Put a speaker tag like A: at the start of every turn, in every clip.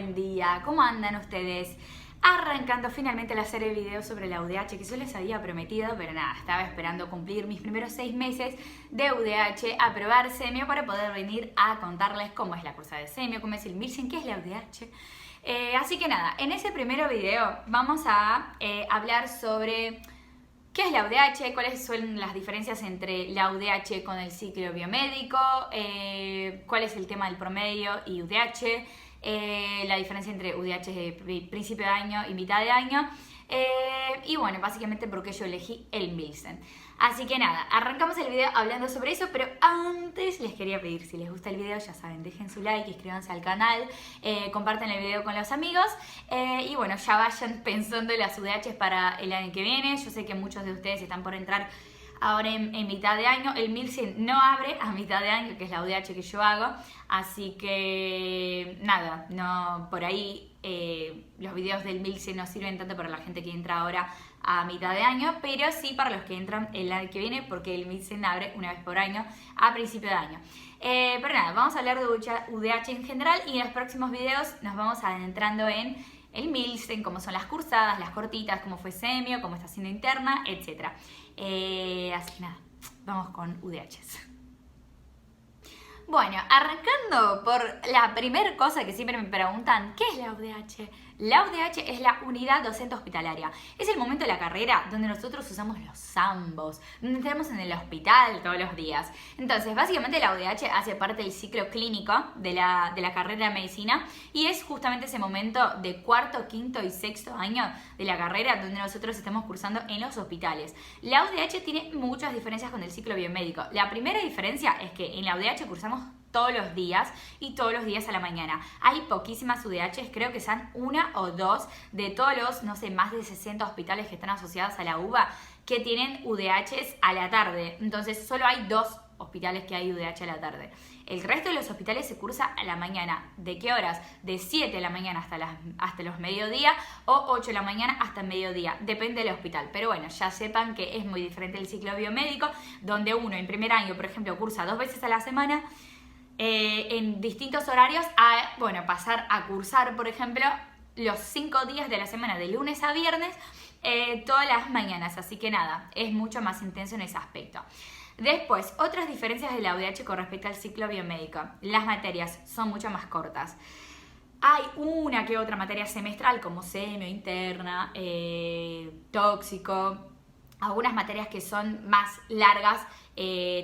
A: Buen día, ¿cómo andan ustedes? Arrancando finalmente la serie de videos sobre la UDH que yo les había prometido, pero nada, estaba esperando cumplir mis primeros 6 meses de UDH, aprobar semio para poder venir a contarles cómo es la cursada de semio, cómo es el MILSEN, qué es la UDH. Así que nada, en ese primer video vamos a hablar sobre qué es la UDH, cuáles son las diferencias entre la UDH con el ciclo biomédico, cuál es el tema del promedio y UDH, la diferencia entre UDH de principio de año y mitad de año, y bueno, básicamente por qué yo elegí el MILSEN. Así que nada, arrancamos el video hablando sobre eso, pero antes les quería pedir, si les gusta el video, ya saben, dejen su like, inscríbanse al canal, compartan el video con los amigos, y bueno, ya vayan pensando en las UDHs para el año que viene. Yo sé que muchos de ustedes están por entrar ahora en mitad de año. El MILSEN no abre a mitad de año, que es la UDH que yo hago, así que nada, no, por ahí los videos del MILSEN no sirven tanto para la gente que entra ahora a mitad de año, pero sí para los que entran el año que viene, porque el MILSEN abre una vez por año a principio de año. Pero nada, vamos a hablar de UDH en general y en los próximos videos nos vamos adentrando en el MILSEN, cómo son las cursadas, las cortitas, cómo fue semio, cómo está siendo interna, etc. Así que nada, vamos con UDHs. Bueno, arrancando por la primera cosa que siempre me preguntan, ¿qué es la UDH? La UDH es la unidad docente hospitalaria. Es el momento de la carrera donde nosotros usamos los ambos, donde estamos en el hospital todos los días. Entonces, básicamente la UDH hace parte del ciclo clínico de la carrera de medicina y es justamente ese momento de cuarto, quinto y sexto año de la carrera donde nosotros estamos cursando en los hospitales. La UDH tiene muchas diferencias con el ciclo biomédico. La primera diferencia es que en la UDH cursamos todos los días y todos los días a la mañana. Hay poquísimas UDHs, creo que son una o dos de todos los, no sé, más de 60 hospitales que están asociados a la UBA que tienen UDHs a la tarde. Entonces solo hay 2 hospitales que hay UDH a la tarde. El resto de los hospitales se cursa a la mañana. ¿De qué horas? De 7 de la mañana hasta los mediodía o 8 de la mañana hasta el mediodía. Depende del hospital. Pero bueno, ya sepan que es muy diferente el ciclo biomédico, donde uno en primer año, por ejemplo, cursa 2 veces a la semana, en distintos horarios, a pasar a cursar, por ejemplo, los 5 días de la semana, de lunes a viernes, todas las mañanas. Así que nada, es mucho más intenso en ese aspecto. Después, otras diferencias de la UDH con respecto al ciclo biomédico. Las materias son mucho más cortas. Hay una que otra materia semestral como semio, interna, tóxico, algunas materias que son más largas,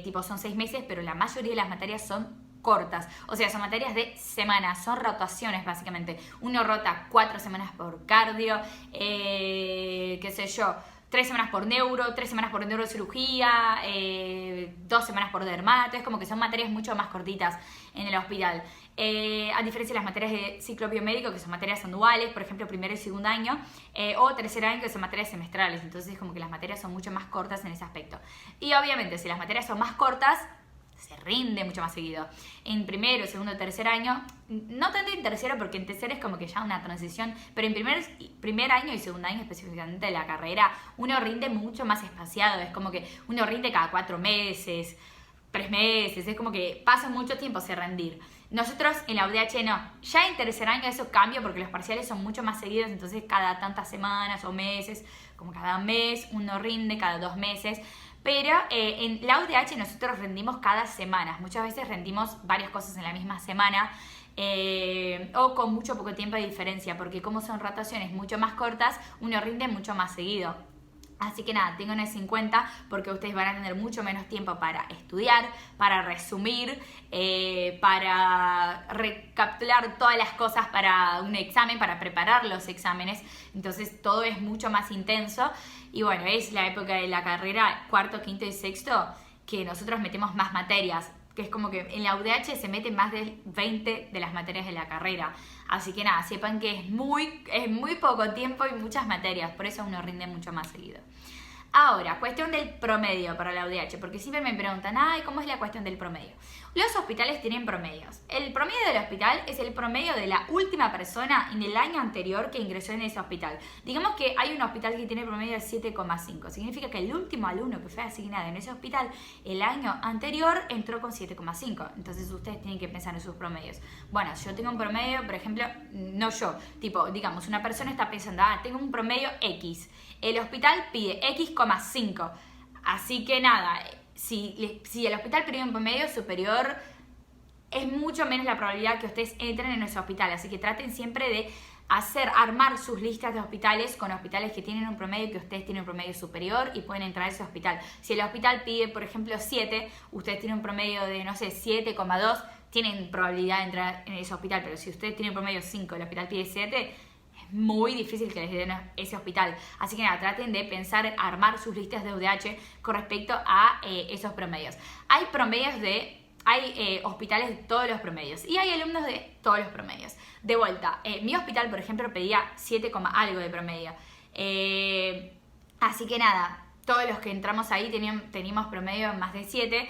A: tipo son 6 meses, pero la mayoría de las materias son cortas, o sea, son materias de semanas, son rotaciones básicamente. Uno rota 4 semanas por cardio, qué sé yo, 3 semanas por neuro, 3 semanas por neurocirugía, 2 semanas por dermato. Es como que son materias mucho más cortitas en el hospital. A diferencia de las materias de ciclo biomédico, que son materias anuales, por ejemplo, primer y segundo año, o tercer año, que son materias semestrales. Entonces, como que las materias son mucho más cortas en ese aspecto. Y obviamente, si las materias son más cortas, se rinde mucho más seguido. En primero, segundo, tercer año, no tanto en tercero, porque en tercero es como que ya una transición, pero en primer año y segundo año específicamente de la carrera, uno rinde mucho más espaciado. Es como que uno rinde cada 4 meses, 3 meses, es como que pasa mucho tiempo sin rendir. Nosotros en la UDH no. Ya en tercer año eso cambia porque los parciales son mucho más seguidos, entonces cada tantas semanas o meses, como cada mes, uno rinde cada 2 meses. Pero en la UDH nosotros rendimos cada semana. Muchas veces rendimos varias cosas en la misma semana, o con mucho poco tiempo de diferencia, porque como son rotaciones mucho más cortas, uno rinde mucho más seguido. Así que nada, tengan eso en cuenta porque ustedes van a tener mucho menos tiempo para estudiar, para resumir, para recapitular todas las cosas para un examen, para preparar los exámenes. Entonces todo es mucho más intenso y bueno, es la época de la carrera, cuarto, quinto y sexto, que nosotros metemos más materias, que es como que en la UDH se meten más de 20 de las materias de la carrera. Así que nada, sepan que es muy poco tiempo y muchas materias, por eso uno rinde mucho más seguido. Ahora, cuestión del promedio para la UDH, porque siempre me preguntan, ay, ¿cómo es la cuestión del promedio? Los hospitales tienen promedios. El promedio del hospital es el promedio de la última persona en el año anterior que ingresó en ese hospital. Digamos que hay un hospital que tiene promedio de 7,5. Significa que el último alumno que fue asignado en ese hospital el año anterior entró con 7,5. Entonces ustedes tienen que pensar en sus promedios. Bueno, yo tengo un promedio, por ejemplo, no yo, tipo, digamos, una persona está pensando, tengo un promedio X. El hospital pide X,5. Así que nada, si el hospital pide un promedio superior, es mucho menos la probabilidad que ustedes entren en ese hospital. Así que traten siempre de armar sus listas de hospitales con hospitales que tienen un promedio, que ustedes tienen un promedio superior y pueden entrar a ese hospital. Si el hospital pide, por ejemplo, 7, ustedes tienen un promedio de, no sé, 7,2, tienen probabilidad de entrar en ese hospital. Pero si ustedes tienen un promedio 5 y el hospital pide 7, muy difícil que les den ese hospital. Así que nada, traten de pensar, armar sus listas de UDH con respecto a esos promedios. Hay hospitales de todos los promedios y hay alumnos de todos los promedios. De vuelta, mi hospital, por ejemplo, pedía 7, algo de promedio. Así que nada, todos los que entramos ahí teníamos promedio más de 7.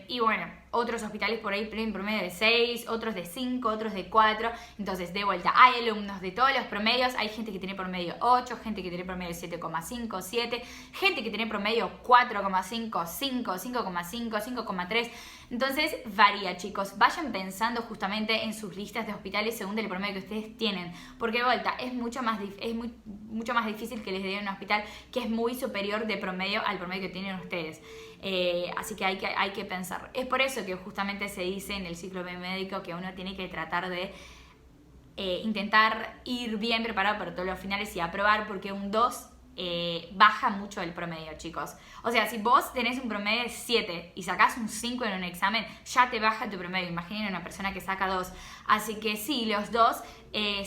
A: Y bueno, otros hospitales por ahí piden promedio de 6, otros de 5, otros de 4. Entonces, de vuelta, hay alumnos de todos los promedios. Hay gente que tiene promedio 8, gente que tiene promedio 7,5, 7, gente que tiene promedio 4,5, 5, 5,5, 5,3. Entonces, varía, chicos. Vayan pensando justamente en sus listas de hospitales según el promedio que ustedes tienen. Porque, de vuelta, es mucho más difícil que les den un hospital que es muy superior de promedio al promedio que tienen ustedes. Así que hay que pensar. Es por eso que justamente se dice en el ciclo biomédico que uno tiene que tratar de intentar ir bien preparado para todos los finales y aprobar, porque un 2 baja mucho el promedio, chicos. O sea, si vos tenés un promedio de 7 y sacás un 5 en un examen, ya te baja tu promedio. Imaginen una persona que saca 2. Así que sí, los dos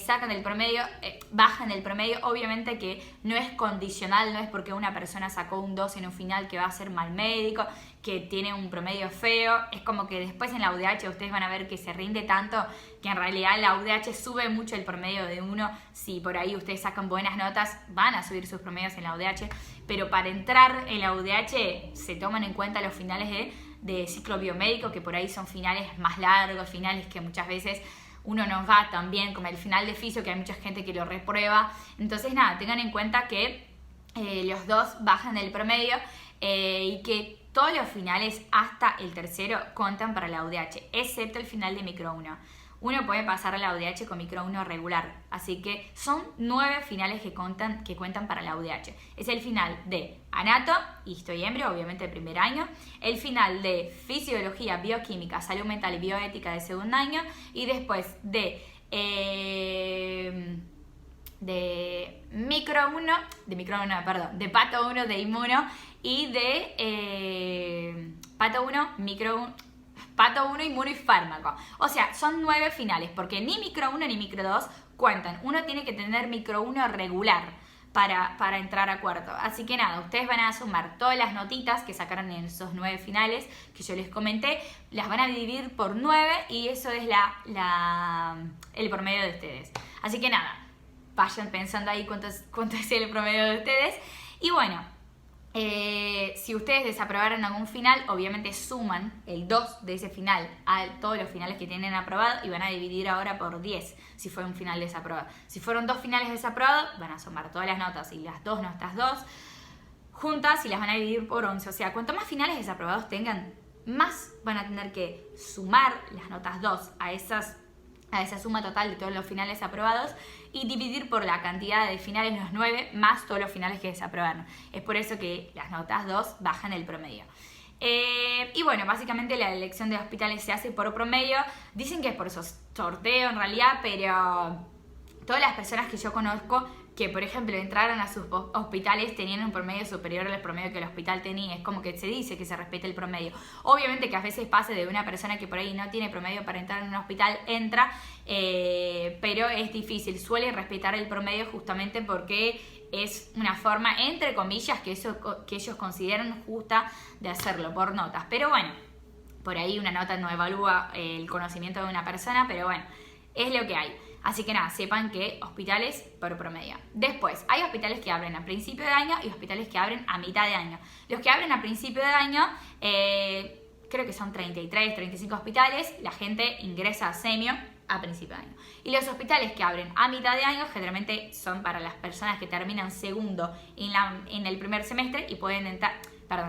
A: sacan el promedio, bajan el promedio. Obviamente que no es condicional, no es porque una persona sacó un 2 en un final que va a ser mal médico, que tiene un promedio feo. Es como que después en la UDH ustedes van a ver que se rinde tanto que en realidad la UDH sube mucho el promedio de uno. Si por ahí ustedes sacan buenas notas, van a subir sus promedios en la UDH, pero para entrar en la UDH se toman en cuenta los finales de ciclo biomédico, que por ahí son finales más largos, finales que muchas veces uno no va tan bien, como el final de fisio, que hay mucha gente que lo reprueba. Entonces nada, tengan en cuenta que los dos bajan el promedio y que todos los finales hasta el tercero cuentan para la UDH, excepto el final de micro 1. Uno puede pasar a la UDH con micro 1 regular, así que son 9 finales que cuentan para la UDH. Es el final de anato, histo y embrio, obviamente de primer año, el final de fisiología, bioquímica, salud mental y bioética de segundo año, y después de pato 1 de inmuno y de pato 1, pato 1, inmuno y fármaco. O sea, son 9 finales, porque ni micro 1 ni micro 2 cuentan. Uno tiene que tener micro 1 regular para entrar a cuarto. Así que nada, ustedes van a sumar todas las notitas que sacaron en esos 9 finales que yo les comenté, las van a dividir por 9 y eso es el promedio de ustedes. Así que nada, vayan pensando ahí cuánto es el promedio de ustedes. Y bueno, si ustedes desaprobaron algún final, obviamente suman el 2 de ese final a todos los finales que tienen aprobado y van a dividir ahora por 10 si fue un final desaprobado. Si fueron 2 finales desaprobados, van a sumar todas las notas y las 2 notas 2 juntas y las van a dividir por 11. O sea, cuanto más finales desaprobados tengan, más van a tener que sumar las notas 2 a esa suma total de todos los finales aprobados y dividir por la cantidad de finales, los 9, más todos los finales que desaprobaron. Es por eso que las notas 2 bajan el promedio. Y bueno, básicamente la elección de hospitales se hace por promedio. Dicen que es por sorteo en realidad, pero todas las personas que yo conozco que, por ejemplo, entraron a sus hospitales tenían un promedio superior al promedio que el hospital tenía. Es como que se dice que se respete el promedio. Obviamente que a veces pasa de una persona que por ahí no tiene promedio para entrar en un hospital, entra, pero es difícil. Suele respetar el promedio justamente porque es una forma, entre comillas, que ellos consideran justa de hacerlo por notas. Pero bueno, por ahí una nota no evalúa el conocimiento de una persona, pero bueno, es lo que hay. Así que nada, sepan que hospitales por promedio. Después, hay hospitales que abren a principio de año y hospitales que abren a mitad de año. Los que abren a principio de año, creo que son 33, 35 hospitales, la gente ingresa a semio a principio de año. Y los hospitales que abren a mitad de año generalmente son para las personas que terminan segundo en el primer semestre y pueden entrar,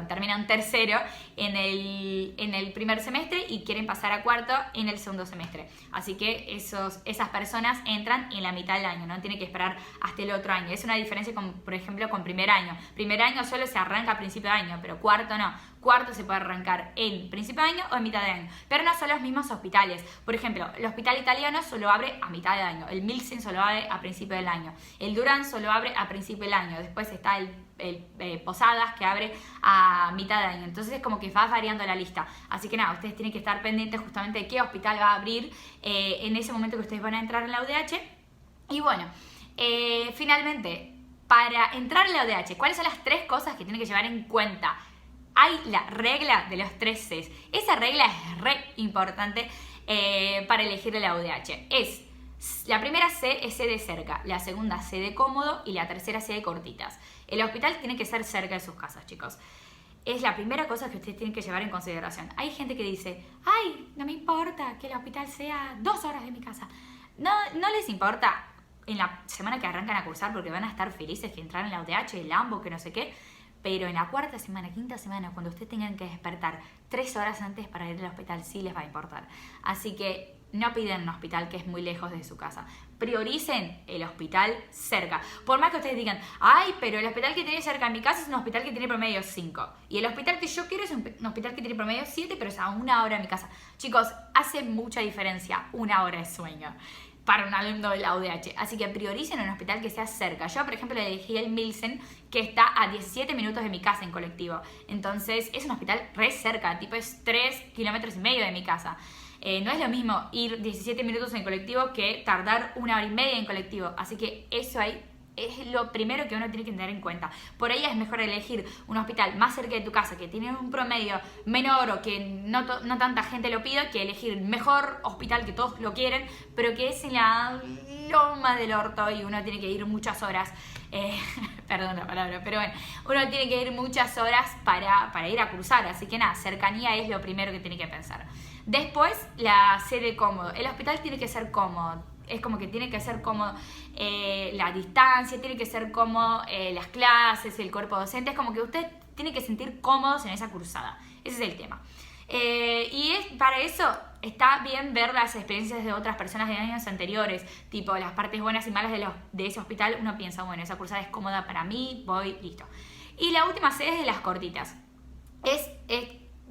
A: terminan tercero en el primer semestre y quieren pasar a cuarto en el segundo semestre. Así que esas personas entran en la mitad del año, no tienen que esperar hasta el otro año. Es una diferencia, por ejemplo, con primer año. Primer año solo se arranca a principio de año, pero cuarto no. Cuarto se puede arrancar en principio de año o en mitad de año. Pero no son los mismos hospitales. Por ejemplo, el hospital italiano solo abre a mitad de año. El Milsen solo abre a principio del año. El Durán solo abre a principio del año. Después está el Posadas que abre a mitad de año. Entonces es como que va variando la lista. Así que nada, ustedes tienen que estar pendientes justamente de qué hospital va a abrir en ese momento que ustedes van a entrar en la UDH. Y bueno, finalmente, para entrar en la UDH, ¿cuáles son las 3 cosas que tienen que llevar en cuenta? Hay la regla de los 3 Cs. Esa regla es re importante para elegir la UDH. La primera C es C de cerca, la segunda C de cómodo y la tercera C de cortitas. El hospital tiene que ser cerca de sus casas, chicos. Es la primera cosa que ustedes tienen que llevar en consideración. Hay gente que dice, ay, no me importa que el hospital sea 2 horas de mi casa. No les importa en la semana que arrancan a cursar porque van a estar felices que entraron en la UDH, el AMBO, que no sé qué. Pero en la cuarta semana, quinta semana, cuando ustedes tengan que despertar 3 horas antes para ir al hospital, sí les va a importar. Así que no piden un hospital que es muy lejos de su casa. Prioricen el hospital cerca. Por más que ustedes digan, ay, pero el hospital que tiene cerca de mi casa es un hospital que tiene promedio 5. Y el hospital que yo quiero es un hospital que tiene promedio 7, pero es a 1 hora de mi casa. Chicos, hace mucha diferencia 1 hora de sueño para un alumno de la UDH. Así que prioricen un hospital que sea cerca. Yo, por ejemplo, elegí el Milsen, que está a 17 minutos de mi casa en colectivo. Entonces, es un hospital re cerca, tipo es 3,5 kilómetros de mi casa. No es lo mismo ir 17 minutos en colectivo que tardar 1 hora y media en colectivo. Así que eso ahí es lo primero que uno tiene que tener en cuenta. Por ahí es mejor elegir un hospital más cerca de tu casa, que tiene un promedio menor o que no tanta gente lo pida, que elegir el mejor hospital que todos lo quieren, pero que es en la loma del orto y uno tiene que ir muchas horas. Perdón la palabra, pero bueno, uno tiene que ir muchas horas para ir a cursar. Así que nada, cercanía es lo primero que tiene que pensar. Después, la sede cómodo. El hospital tiene que ser cómodo. Es como que tiene que ser cómodo la distancia, tiene que ser cómodo las clases, el cuerpo docente. Es como que usted tiene que sentir cómodos en esa cursada. Ese es el tema. Para eso está bien ver las experiencias de otras personas de años anteriores, tipo las partes buenas y malas de ese hospital. Uno piensa, bueno, esa cursada es cómoda para mí, voy, listo. Y la última sede es de las cortitas.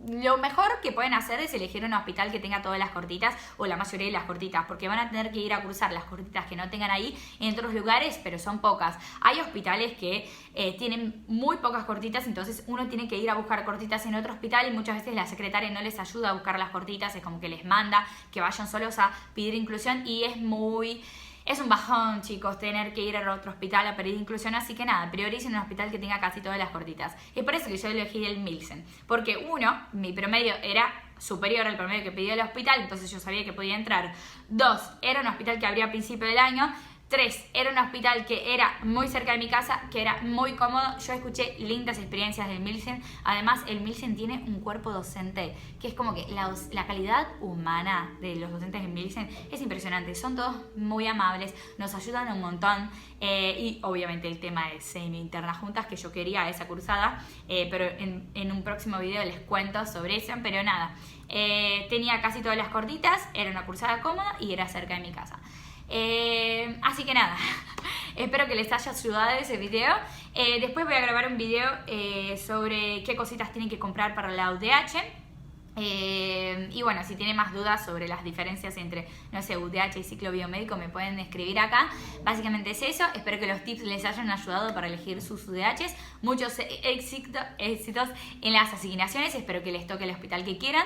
A: Lo mejor que pueden hacer es elegir un hospital que tenga todas las cortitas o la mayoría de las cortitas, porque van a tener que ir a cursar las cortitas que no tengan ahí en otros lugares, pero son pocas. Hay hospitales que tienen muy pocas cortitas, entonces uno tiene que ir a buscar cortitas en otro hospital y muchas veces la secretaria no les ayuda a buscar las cortitas, es como que les manda que vayan solos a pedir inclusión y es un bajón, chicos, tener que ir a otro hospital a pedir inclusión, así que nada, prioricen un hospital que tenga casi todas las cortitas. Es por eso que yo elegí el Milsen, porque mi promedio era superior al promedio que pidió el hospital, entonces yo sabía que podía entrar. 2, era un hospital que abría a principio del año. 3, era un hospital que era muy cerca de mi casa, que era muy cómodo. Yo escuché lindas experiencias del Milsen. Además, el Milsen tiene un cuerpo docente, que es como que la calidad humana de los docentes del Milsen es impresionante. Son todos muy amables, nos ayudan un montón. Y obviamente el tema de semi-internas juntas, que yo quería esa cursada, pero en un próximo video les cuento sobre eso. Pero nada, tenía casi todas las cortitas, era una cursada cómoda y era cerca de mi casa. Así que nada, espero que les haya ayudado ese video. Después voy a grabar un video sobre qué cositas tienen que comprar para la UDH. Y bueno, si tienen más dudas sobre las diferencias entre, no sé, UDH y ciclo biomédico, me pueden escribir acá. Básicamente es eso. Espero que los tips les hayan ayudado para elegir sus UDHs. Muchos éxitos en las asignaciones. Espero que les toque el hospital que quieran.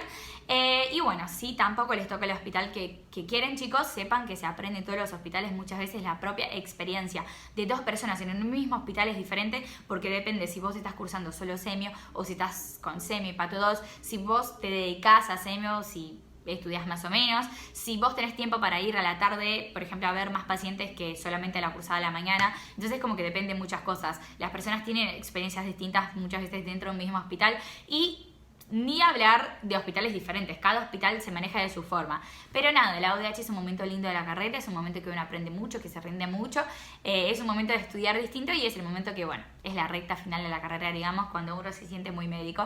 A: Y bueno, si tampoco les toca el hospital que quieren, chicos, sepan que se aprende en todos los hospitales muchas veces la propia experiencia de 2 personas en un mismo hospital es diferente, porque depende si vos estás cursando solo semio o si estás con semi, pato 2, si vos te dedicás a semio, si estudias más o menos. Si vos tenés tiempo para ir a la tarde, por ejemplo, a ver más pacientes que solamente a la cursada de la mañana, entonces como que depende de muchas cosas. Las personas tienen experiencias distintas muchas veces dentro de un mismo hospital y ni hablar de hospitales diferentes, cada hospital se maneja de su forma. Pero nada, la UDH es un momento lindo de la carrera, es un momento que uno aprende mucho, que se rinde mucho, es un momento de estudiar distinto y es el momento que, bueno, es la recta final de la carrera, digamos, cuando uno se siente muy médico,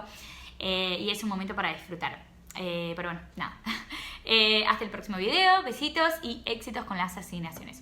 A: y es un momento para disfrutar. Pero bueno, nada. Hasta el próximo video, besitos y éxitos con las asignaciones.